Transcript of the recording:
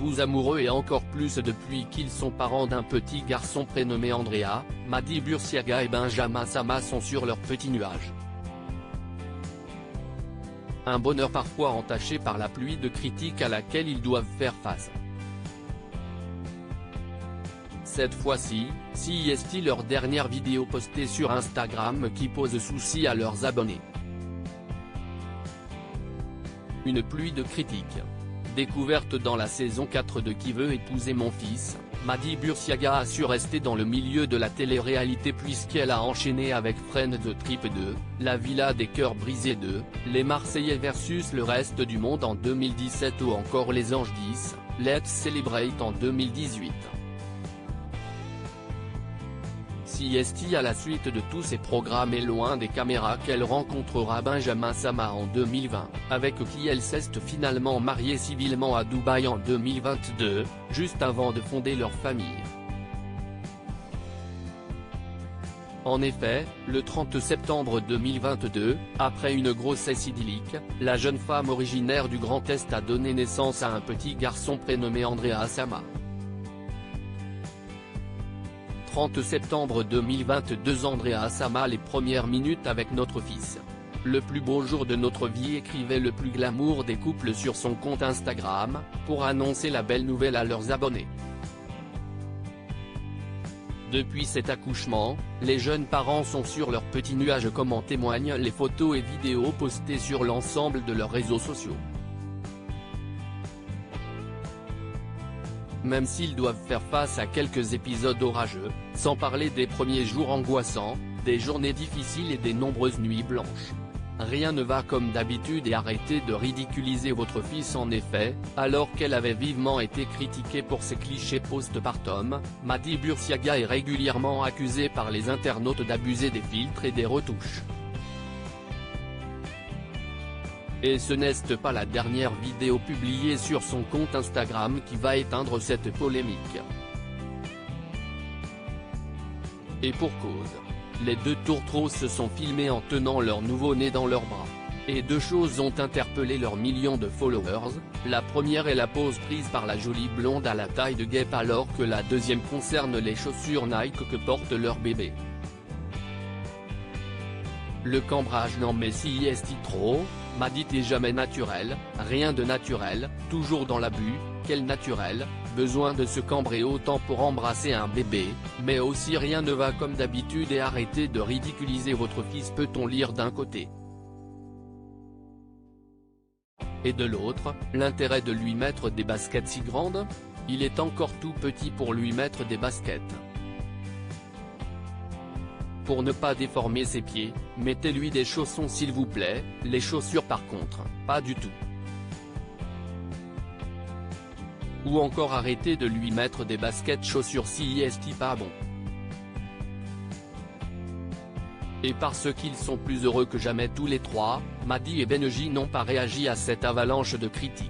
époux amoureux et encore plus depuis qu'ils sont parents d'un petit garçon prénommé Andrea. Mady Bursiaga et Benjamin Sama sont sur leur petit nuage. Un bonheur parfois entaché par la pluie de critiques à laquelle ils doivent faire face. Cette fois-ci, c'est leur dernière vidéo postée sur Instagram qui pose souci à leurs abonnés. Une pluie de critiques. Découverte dans la saison 4 de Qui veut épouser mon fils, Mady Bursiaga a su rester dans le milieu de la télé-réalité puisqu'elle a enchaîné avec Friends de Trip 2, La Villa des Cœurs Brisés 2, Les Marseillais versus le reste du monde en 2017 ou encore Les Anges 10, Let's Celebrate en 2018. À la suite de tous ces programmes et loin des caméras qu'elle rencontrera Benjamin Sama en 2020, avec qui elle s'est finalement mariée civilement à Dubaï en 2022, juste avant de fonder leur famille. En effet, le 30 septembre 2022, après une grossesse idyllique, la jeune femme originaire du Grand Est a donné naissance à un petit garçon prénommé Andrea Sama. 30 septembre 2022 Andrea Sama. Les premières minutes avec notre fils. Le plus beau jour de notre vie, écrivait le plus glamour des couples sur son compte Instagram, pour annoncer la belle nouvelle à leurs abonnés. Depuis cet accouchement, les jeunes parents sont sur leur petit nuage comme en témoignent les photos et vidéos postées sur l'ensemble de leurs réseaux sociaux. Même s'ils doivent faire face à quelques épisodes orageux, sans parler des premiers jours angoissants, des journées difficiles et des nombreuses nuits blanches. Rien ne va comme d'habitude et arrêtez de ridiculiser votre fils. En effet, alors qu'elle avait vivement été critiquée pour ses clichés post-partum, Mady Bursiaga est régulièrement accusée par les internautes d'abuser des filtres et des retouches. Et ce n'est pas la dernière vidéo publiée sur son compte Instagram qui va éteindre cette polémique. Et pour cause. Les deux tourtereaux se sont filmés en tenant leur nouveau-né dans leurs bras. Et deux choses ont interpellé leurs millions de followers, la première est la pose prise par la jolie blonde à la taille de guêpe alors que la deuxième concerne les chaussures Nike que porte leur bébé. Le cambrage non mais si est trop, Mady t'es jamais naturel, rien de naturel, toujours dans l'abus, quel naturel, besoin de se cambrer autant pour embrasser un bébé, mais aussi rien ne va comme d'habitude et arrêtez de ridiculiser votre fils peut-on lire d'un côté. Et de l'autre, l'intérêt de lui mettre des baskets si grandes? Il est encore tout petit pour lui mettre des baskets. Pour ne pas déformer ses pieds, mettez-lui des chaussons s'il vous plaît, les chaussures par contre, pas du tout. Ou encore arrêtez de lui mettre des baskets chaussures si est pas bon. Et parce qu'ils sont plus heureux que jamais tous les trois, Mady et Benji n'ont pas réagi à cette avalanche de critiques.